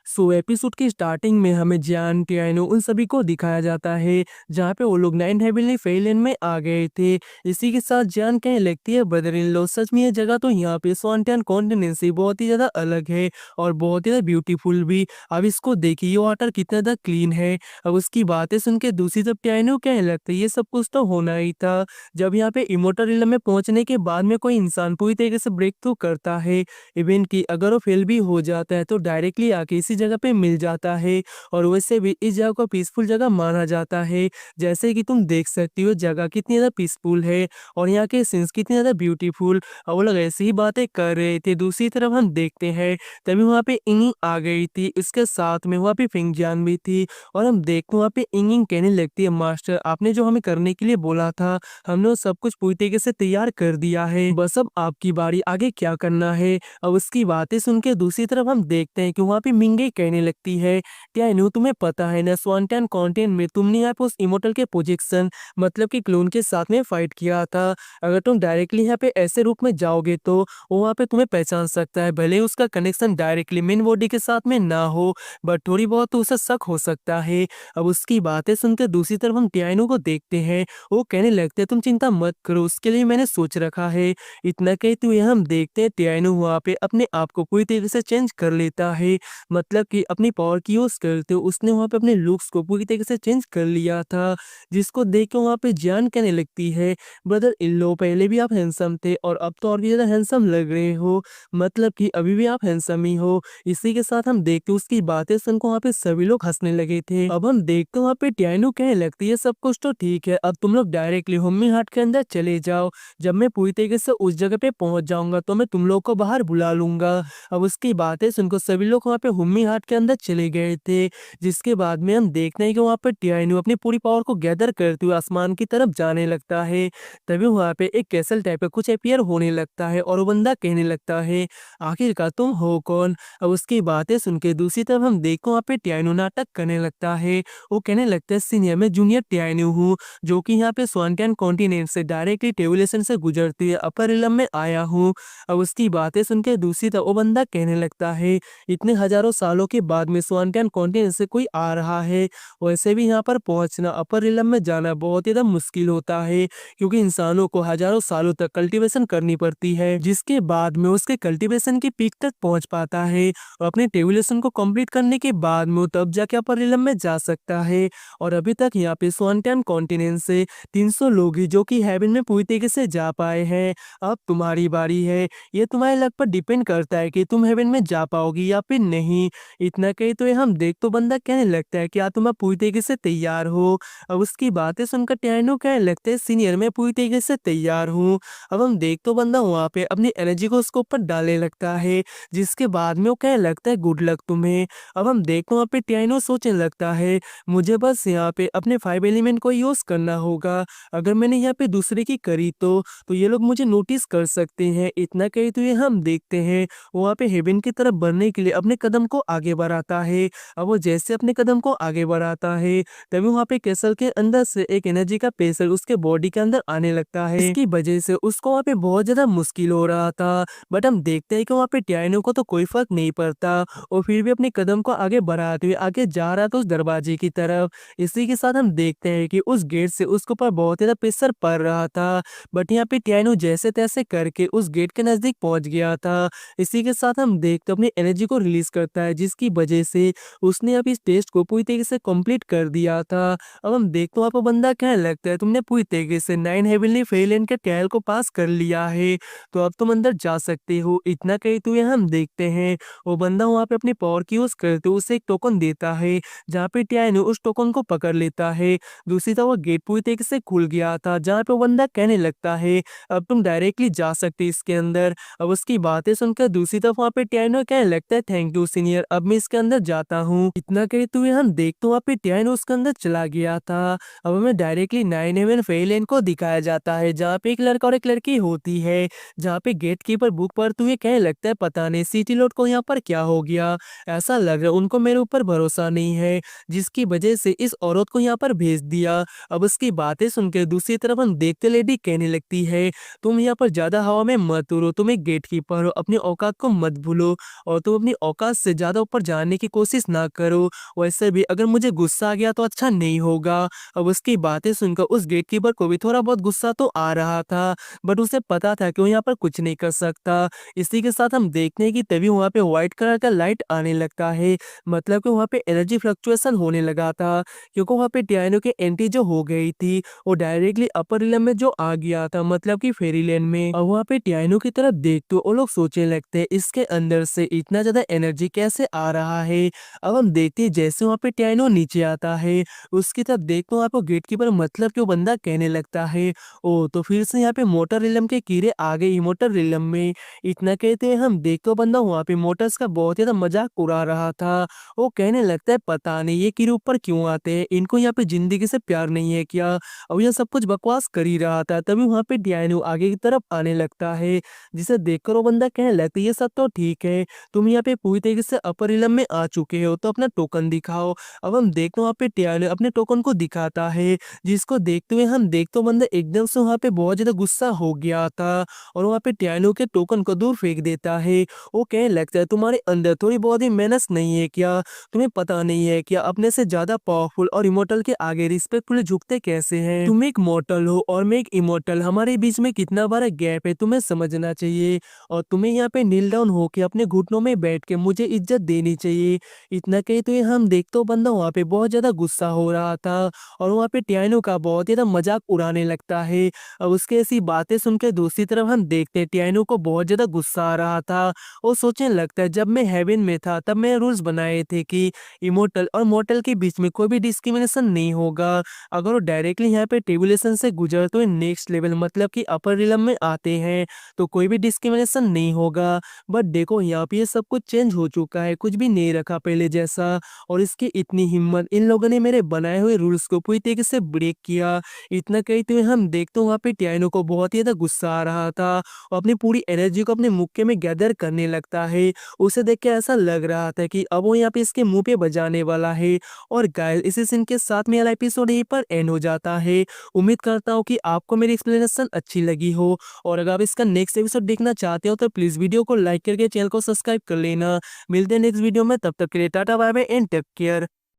Episode की starting में हमें जियान, टियानो उन सभी को दिखाया जाता है, जहाँ पे वो लोग नाइन हेवनली फेयरलैंड में आ गए थे। इसी के साथ जियान कहने लगती है, ब्रदर इन लॉ सच में ये जगह तो यहाँ पे स्वानटैन कॉन्टिनेंट से बहुत ही ज़्यादा अलग है और बहुत ही ज़्यादा ब्यूटीफुल भी। अब इसको देखिए, ये वाटर कितना ज़्यादा क्लीन है। अब उसकी बातें सुन के दूसरी तरफ टियानो कहने लगता है, ये सब कुछ तो होना ही था। जब यहाँ पे इमोर्टल रिलम में पहुँचने के बाद में कोई इंसान पूरी तरीके से ब्रेक थ्रू करता है, इवन कि अगर वो फेल भी हो जाता है तो डायरेक्टली आके इसी जगह पे मिल जाता है। और वैसे भी इस जगह को पीसफुल जगह माना जाता है। जैसे कि तुम देख सकती हो जगह कितनी ज़्यादा पीसफुल है और यहाँ के सीन्स कितने ज़्यादा ब्यूटीफुल। और वो लोग ऐसी ही बातें कर रहे थे। दूसरी तरफ हम देखते हैं तभी वहाँ पे इंगिंग आ गई थी, इसके साथ में वहाँ पे फिंगजान भी थी। और हम देखते हैं वहाँ पे इंगिंग कहने लगती है, मास्टर आपने जो हमें करने के लिए बोला था, हमने वो सब कुछ पूरी तरीके से तैयार कर दिया है, बस अब आपकी बारी, आगे क्या करना है। अब उसकी बातें सुन के दूसरी तरफ हम देखते हैं कि वहाँ पे मिंगे कहने लगती है, क्या इन्हों तुम्हें पता है ना, स्वानटैन कॉन्टिनेंट में तुमने यहाँ पे उस इमोर्टल के प्रोजेक्शन मतलब कि क्लोन के साथ में फाइट किया था। अगर तुम डायरेक्टली यहाँ पे ऐसे रूप में जाओगे तो वो वहाँ पे तुम्हें पहचान सकता है, भले ही उसका कनेक्शन डायरेक्टली मेन बॉडी के साथ में ना हो, बट थोड़ी बहुत तो उसे शक हो सकता है। अब उसकी बातें सुनकर दूसरी तरफ हम टियानो को देखते हैं, वो कहने लगते हैं तुम चिंता मत करो, उसके लिए मैंने सोच रखा है। इतना कहते हुए हम देखते हैं टियानो वहाँ पे अपने आप को पूरी तरीके से चेंज कर लेता है, मतलब कि अपनी पावर की यूज करते हुए उसने वहाँ पे अपने लुक्स को पूरी तरीके से चेंज कर लिया था। जिसको देख के वहाँ पे जान कहने लगती है, ब्रदर इन लो पहले भी आप हैंडसम थे और अब तो और भी ज्यादा हैंडसम लग रहे हो, मतलब कि अभी भी आप हैंडसम ही हो। इसी के साथ हम देखते उसकी बातें सुनकर वहाँ पे सभी लोग हंसने लगे थे। अब हम देखते वहाँ पे टियानो कहने लगती है, सब कुछ तो ठीक है, अब तुम लोग डायरेक्टली हुम्मी हाट के अंदर चले जाओ, जब मैं पूरी तरीके से उस जगह पे पहुंच जाऊंगा तो मैं तुम लोग को बाहर बुला लूंगा। अब उसकी बातें सुनकर सभी लोग वहाँ पे हुम्मी हाट के अंदर चले गए थे। जिसके बाद में हम देखते हैं कि वहाँ पर टियानो अपनी पूरी पावर को गैदर करते हुए आसमान की तरफ जाने लगता है। तभी वहाँ पे एक कैसल टाइप का कुछ अपीयर होने लगता है और वो बंदा कहने लगता है, आखिरकार तुम हो कौन। अब उसकी बातें सुन के दूसरी तरफ हम देखो वहाँ पे टियानो नाटक करने लगता है। वो कहने लगता है, सीनियर मैं जूनियर टियानो हूँ, जो कि यहाँ पे स्वानटैन कॉन्टिनेंट से डायरेक्टली टेबुलेशन से गुजरते हुए अपर रिलम में आया हूँ। अब उसकी बातें सुन के दूसरी तरफ वो बंदा कहने लगता है, इतने हजारों सालों के बाद में स्वानटैन कॉन्टिनेंट से कोई आ रहा है, वैसे भी यहाँ पर पहुंचना, अपर रिलम में जाना बहुत ही ज्यादा मुश्किल होता है, क्योंकि इंसानों को हजारों सालों तक कल्टीवेशन करनी पड़ती है, जिसके बाद में उसके कल्टीवेशन की पीक तक पहुंच पाता है और अपने टेबुलेशन को कंप्लीट करने के बाद में वो तब जाके अपर रिलम में जा सकता है। और अभी तक यहाँ पे स्वानटैन कॉन्टिनेंट से 300 लोग ही जो कि हेवन में पूरी तरीके से जा पाए हैं। अब तुम्हारी बारी है, ये तुम्हारे लक पर डिपेंड करता है कि तुम हेवन में जा पाओगी या फिर नहीं। इतना कही तो ये हम देख तो बंदा कहने लगता है, क्या तुम अब पूरी तरीके से तैयार हो। अब उसकी बातें सुनकर टियानो कहने लगते हैं, सीनियर मैं पूरी तरीके से तैयार हूँ। अब हम देख तो बंदा वहाँ पे अपनी एनर्जी को उसके ऊपर डालने लगता है, जिसके बाद में वो कहने लगता है, गुड लक तुम्हें। अब हम देखते वहाँ पे टियानो सोचने लगता है, मुझे बस यहाँ पे अपने 5 एलिमेंट को यूज करना होगा, अगर मैंने यहाँ पे दूसरे की करी तो ये लोग मुझे नोटिस कर सकते हैं। इतना कही तो ये हम देखते हैं वहाँ पे हेवन की तरफ बढ़ने के लिए अपने कदम को आगे बढ़ाता है। अब वो जैसे अपने कदम को आगे बढ़ाता है, तभी वहाँ पे कैसल के अंदर से एक एनर्जी का प्रेशर उसके बॉडी के अंदर आने लगता है, इसकी वजह से उसको वहाँ पे बहुत ज्यादा मुश्किल हो रहा था। बट हम देखते हैं कि वहाँ पे टियानो को तो कोई फर्क नहीं पड़ता और फिर भी अपने कदम को आगे बढ़ाते हुए आगे जा रहा था उस दरवाजे की तरफ। इसी के साथ हम देखते हैं कि उस गेट से उसके ऊपर बहुत ज्यादा प्रेशर पड़ रहा था, बट यहाँ पे टियानो जैसे तैसे करके उस गेट के नजदीक पहुंच गया था। इसी के साथ हम देखते अपनी एनर्जी को रिलीज करता है, जिसकी वजह से उसने अब इस टेस्ट को पूरी तरीके से कंप्लीट कर दिया था। अब हम देखते वहाँ पर बंदा कहने लगता है, तुमने पूरी तरीके से 9 हेवनली फेयरलैंड के ट्रायल को पास कर लिया है, तो अब तुम अंदर जा सकते हो। इतना कहते हुए हम देखते हैं वो बंदा वहाँ पे अपनी पावर की यूज करते हुए उसे एक टोकन देता है, जहाँ पे टियानो उस टोकन को पकड़ लेता है। दूसरी तरफ वो गेट पूरी तरीके से खुल गया था, जहाँ पे वो बंदा कहने लगता है, अब तुम डायरेक्टली जा सकते इसके अंदर। अब उसकी बातें सुनकर दूसरी तरफ वहाँ पे टियानो कहने लगता है, थैंक यू सीनियर, अब मैं इसके अंदर जाता हूँ। इतना कहते हुए हम देखते वहाँ पे टियानो उसके अंदर चला गया था। अब हमें डायरेक्टली 9 हेवन फेयरलैंड को दिखाया जाता है, जहाँ पे एक लड़का और एक लड़की होती है, जहाँ पे गेट कीपर बुक पढ़ते हुए कहने लगता है, पता नहीं सिटी लॉर्ड को यहाँ पर क्या हो गया, ऐसा लग रहा है उनको मेरे ऊपर भरोसा नहीं है, जिसकी वजह से इस औरत को यहाँ पर भेज दिया। अब उसकी बातें सुनकर दूसरी तरफ हम देखते लेडी कहने लगती है, तुम यहाँ पर ज्यादा हवा में मत उड़ो, तुम एक गेट कीपर हो, अपनी औकात को मत भूलो और तुम अपनी औकात से ज्यादा ज़्यादा ऊपर जाने की कोशिश ना करो। वैसे भी अगर मुझे गुस्सा आ गया तो अच्छा नहीं होगा। अब उसकी बातें सुनकर उस गेटकीपर को भी थोड़ा बहुत गुस्सा तो आ रहा था, बट उसे पता था कि वो यहाँ पर कुछ नहीं कर सकता। इसी के साथ हम देखते हैं कि तभी वहाँ पे व्हाइट कलर का लाइट आने लगता है, मतलब कि वहाँ पे एनर्जी फ्लक्चुएशन होने लगा था, क्योंकि वहाँ पे टियानो की एंट्री जो हो गई थी वो डायरेक्टली अपर रिलम में जो आ गया था, मतलब कि फेरीलैंड में। और वहाँ पे टियानो की तरफ देख तो वो लोग सोचने लगते हैं इसके अंदर से इतना ज्यादा एनर्जी कैसे आ रहा है। अब हम देखते हैं जैसे वहाँ पे टियानो नीचे आता है, उसकी तरफ देखते वहाँ पे गेटकीपर मतलब कि वो बंदा कहने लगता है, ओ तो फिर से यहाँ पे मोटर रिलम के कीड़े आ गए मोटर रिलम में। इतना कहते हैं हम देखते बंदा वहाँ पे मोटर्स का बहुत ज्यादा मजाक उड़ा रहा था। वो कहने लगता है पता नहीं ये कीड़े ऊपर क्यों आते हैं, इनको यहाँ पे जिंदगी से प्यार नहीं है क्या। अब यह सब कुछ बकवास कर ही रहा था, तभी वहाँ पे डियानो आगे की तरफ आने लगता है, जिसे देखकर वो बंदा कहने लगता है ये सब तो ठीक है, तुम यहाँ पे पूरी तरीके से अपर इलम में आ चुके हो तो अपना टोकन दिखाओ। अब हम देखते वहाँ पे डियानो अपने टोकन को दिखाता है, जिसको देखते हुए हम देखते बंदा एकदम से वहाँ पे बहुत ज्यादा गुस्सा हो गया था और वहाँ पे डियानो के टोकन को दूर फेंक देता है। वो कहने लगता है तुम्हारे अंदर थोड़ी बहुत ही मेहनत नहीं है क्या, तुम्हें पता नहीं है क्या अपने से ज्यादा पावरफुल और इमोर्टल के आगे रिस्पेक्टफुल झुकते कैसे हैं। तुम एक मॉर्टल हो और मैं एक इमोर्टल, हमारे बीच में कितना बड़ा गैप है तुम्हें समझना चाहिए, और तुम्हें यहाँ पे नील डाउन होके अपने घुटनों में बैठ के मुझे इज्जत देनी चाहिए। इतना कहते हुए हम देखते बंदा वहाँ पे बहुत ज्यादा गुस्सा हो रहा था और वहाँ पे टियानो का बहुत ज्यादा मजाक उड़ाने लगता है। अब उसके ऐसी बातें सुनकर दूसरी तरफ हम देखते टियानो को बहुत ज्यादा गुस्सा आ रहा था। वो सोचने लगता है जब मैं हेवन में था तब मैंने रूल्स बनाए थे कि इमोर्टल और मॉर्टल के बीच में कोई भी डिस्क्रिमिनेशन नहीं होगा। अगर वो डायरेक्टली यहाँ पे ट्रिबुलेशन से गुजरते हुए नेक्स्ट लेवल मतलब कि अपर रिलम में आते हैं तो कोई भी डिस्क्रिमिनेशन नहीं होगा। बट देखो यहाँ पे ये सब कुछ चेंज हो चुका है, कुछ भी नहीं रखा पहले जैसा, और इसकी इतनी हिम्मत, इन लोगों ने मेरे बनाए हुए रूल्स को पूरी तरीके से ब्रेक किया। इतना कहते हुए हम देखते वहाँ पे टियानो को बहुत ही ज्यादा गुस्सा आ रहा था और अपनी पूरी एनर्जी को अपने मुक्के में गैदर करने लगता है। उसे देख के ऐसा लग रहा था कि अब वो यहाँ पे इसके मुंह पे बजाने वाला है। और गाइस इसी सीन के साथ में वाला एपिसोड यहीं पर एंड हो जाता है। उम्मीद करता हूँ कि आपको मेरी एक्सप्लेनेशन अच्छी लगी हो, और अगर आप इसका नेक्स्ट एपिसोड देखना चाहते हो तो प्लीज वीडियो को लाइक करके चैनल को सब्सक्राइब कर लेना। मिलते हैं नेक्स्ट वीडियो में, तब तक के लिए tata bye bye and take care.